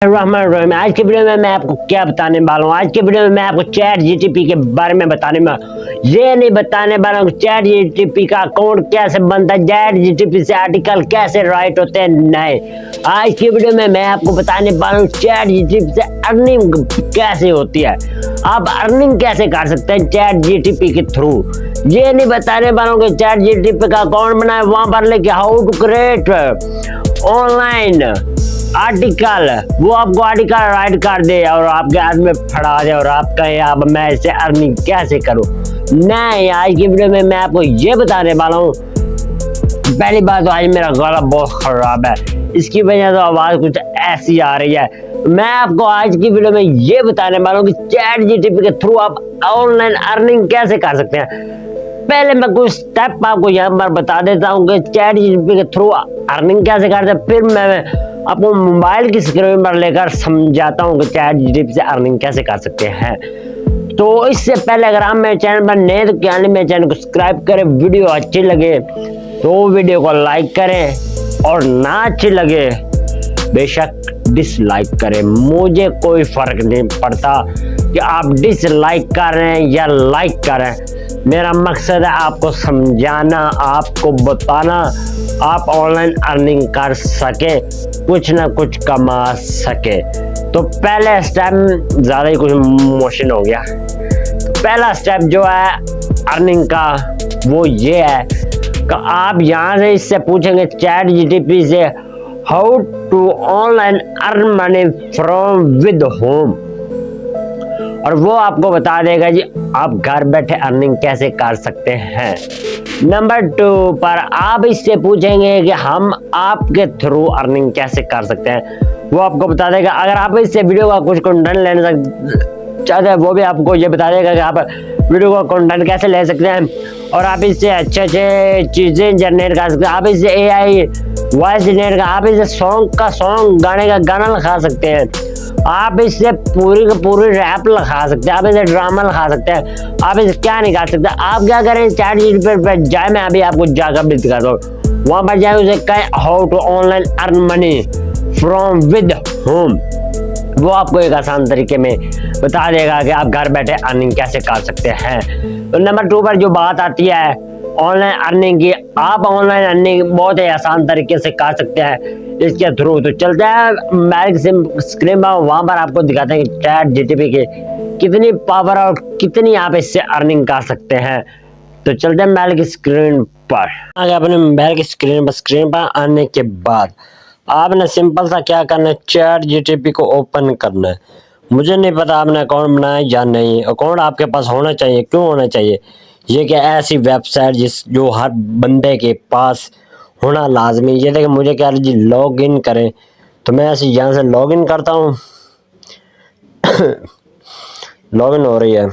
रहमान आज के वीडियो में मैं आपको क्या बताने वाला हूँ। आज के वीडियो में मैं आपको चैट जीटीपी के बारे में बताने वाला ये नहीं बताने वाला हूँ चैट जीटीपी का अकाउंट कैसे बनता है, चैट जीटीपी से आर्टिकल कैसे राइट होते हैं। नहीं, आज की वीडियो में मैं आपको बताने वाला हूँ चैट जीटीपी से अर्निंग कैसे होती है, आप अर्निंग कैसे कर सकते हैं चैट जीटीपी के थ्रू। ये नहीं बताने वाला हूँ कि चैट जीटीपी का अकाउंट बनाए वहां पर लेके how to create online article, वो आपको आर्टिकल राइट कर दे और आपके हाथ में फड़ा दे और आप कहें अब मैं इससे अर्निंग कैसे करूं। नहीं, आज की वीडियो में मैं आपको ये बताने वाला हूँ। पहली बात तो आज मेरा गला बहुत खराब है, इसकी वजह से आवाज कुछ ऐसी आ रही है। मैं आपको आज की वीडियो में ये बताने वाला हूँ कि चैट जीटीपी के थ्रू आप ऑनलाइन अर्निंग कैसे कर सकते हैं। पहले मैं कुछ स्टेप आपको यहाँ पर बता देता हूँ कि चैट जीटीपी के थ्रू अर्निंग कैसे करते हैं, फिर मैं आपको मोबाइल की स्क्रीन पर लेकर समझाता हूँ कि चैट जीटीपी से अर्निंग कैसे कर सकते हैं। तो इससे पहले अगर आप मेरे चैनल पर नए तो क्या नहीं, मेरे चैनल को सब्सक्राइब करें, वीडियो अच्छी लगे तो वीडियो को लाइक करें और ना अच्छी लगे बेशक डिसलाइक करें, मुझे कोई फर्क नहीं पड़ता कि आप डिसलाइक कर रहे हैं या लाइक कर रहे हैं। मेरा मकसद है आपको समझाना, आपको बताना, आप ऑनलाइन अर्निंग कर सके, कुछ ना कुछ कमा सके। तो पहला स्टेप ज़्यादा ही कुछ मोशन हो गया। तो पहला स्टेप जो है अर्निंग का वो ये है कि आप यहाँ से इससे पूछेंगे चैट जीटीपी से how to online earn money from with home, और वो आपको बता देगा जी आप घर बैठे अर्निंग कैसे कर सकते हैं। नंबर 2 पर आप इससे पूछेंगे कि हम आपके थ्रू अर्निंग कैसे कर सकते हैं, वो आपको बता देगा। अगर आप इससे वीडियो का कुछ कंटेंट लेना चाहते हैं वो भी आपको ये बता देगा कि आप वीडियो का कंटेंट कैसे ले सकते हैं और आप इससे अच्छे अच्छे चीज़ें जनरेट कर सकते हैं। आप इससे एआई वॉइस जनरेट कर, आप इससे सॉन्ग का सॉन्ग, गाने का गाना लिखा सकते हैं, आप इससे पूरी का पूरी रैप लिखा सकते हैं, आप इसे ड्रामा लिखा सकते हैं, आप इसे क्या नहीं कर सकते। आप क्या करें चैट जीटीपी पर जाए, मैं अभी आपको जाकर भी दिखाता हूँ। वहाँ पर जाए उसे कहें how to online earn money from with home, वो आपको एक आसान तरीके में बता देगा कि आप घर बैठे अर्निंग कैसे कर सकते हैं। तो नंबर 2 पर जो बात आती है ऑनलाइन अर्निंग की, आप ऑनलाइन अर्निंग बहुत ही आसान तरीके से कर सकते हैं इसके थ्रू। तो चलते हैं मैल स्क्रीन पर, वहाँ पर आपको दिखाते हैं कि चैट जीटीपी की कितनी पावर और कितनी आप इससे अर्निंग कर सकते हैं। तो चलते हैं मैल की स्क्रीन पर। आगे अपने मोबाइल की स्क्रीन पर आने के बाद आपने सिंपल सा क्या करना है, चैट जीटीपी को ओपन करना है। मुझे नहीं पता आपने अकाउंट बनाया या नहीं, अकाउंट आपके पास होना चाहिए। क्यों होना चाहिए? ये क्या ऐसी वेबसाइट जो हर बंदे के पास होना लाजमी। ये देखिए मुझे क्या जी लॉग इन करें, तो मैं ऐसे यहाँ से लॉग इन करता हूँ लॉग इन हो रही है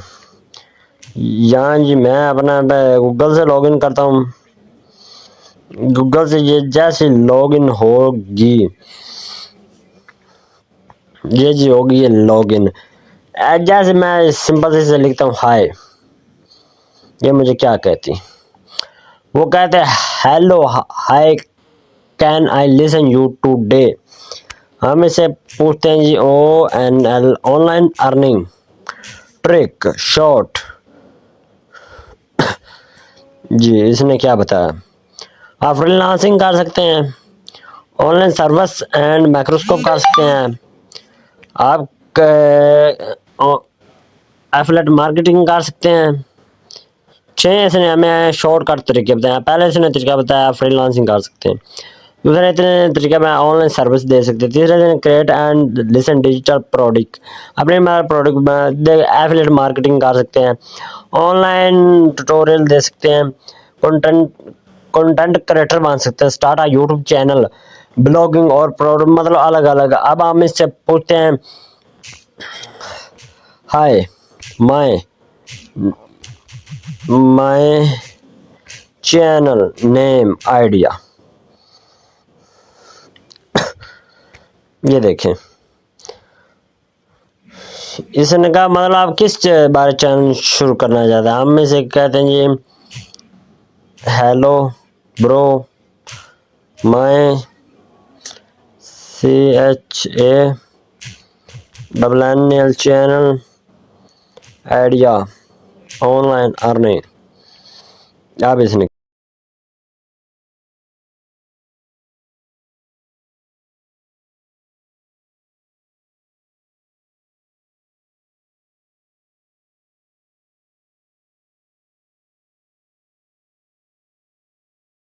यहाँ जी, मैं अपना गूगल से लॉग इन करता हूँ। गूगल से ये जैसे लॉगिन होगी, ये जी होगी ये लॉगिन। जैसे मैं सिंपल से लिखता हूँ हाय, ये मुझे क्या कहती, वो कहते हैं hello hi can I listen you today. हम इसे पूछते हैं जी ONL online earning trick short. जी इसने क्या बताया, आप फ्रीलांसिंग कर सकते हैं, ऑनलाइन सर्विस एंड माइक्रोस्कोप कर सकते हैं, आप एफिलिएट मार्केटिंग कर सकते हैं। 6 इसने हमें शॉर्टकट तरीके बताया। पहले इसने तरीका बताया फ्रीलांसिंग कर सकते हैं, दूसरे इतने तरीके में ऑनलाइन सर्विस दे सकते हैं, तीसरे दिन create and listen digital product, अपने प्रोडक्ट एफिलिएट मार्केटिंग कर सकते हैं, ऑनलाइन ट्यूटोरियल दे सकते हैं, कंटेंट क्रिएटर बन सकते हैं, स्टार्ट यूट्यूब चैनल, ब्लॉगिंग और प्रोडक्ट, मतलब अलग अलग। अब हम इससे पूछते हैं hi my channel name idea. ये देखें इसने कहा मतलब आप किस बारे चैनल शुरू करना चाहते हैं। हम इसे कहते हैं जी hello bro my CHA double N L channel idea online earning. अब इसने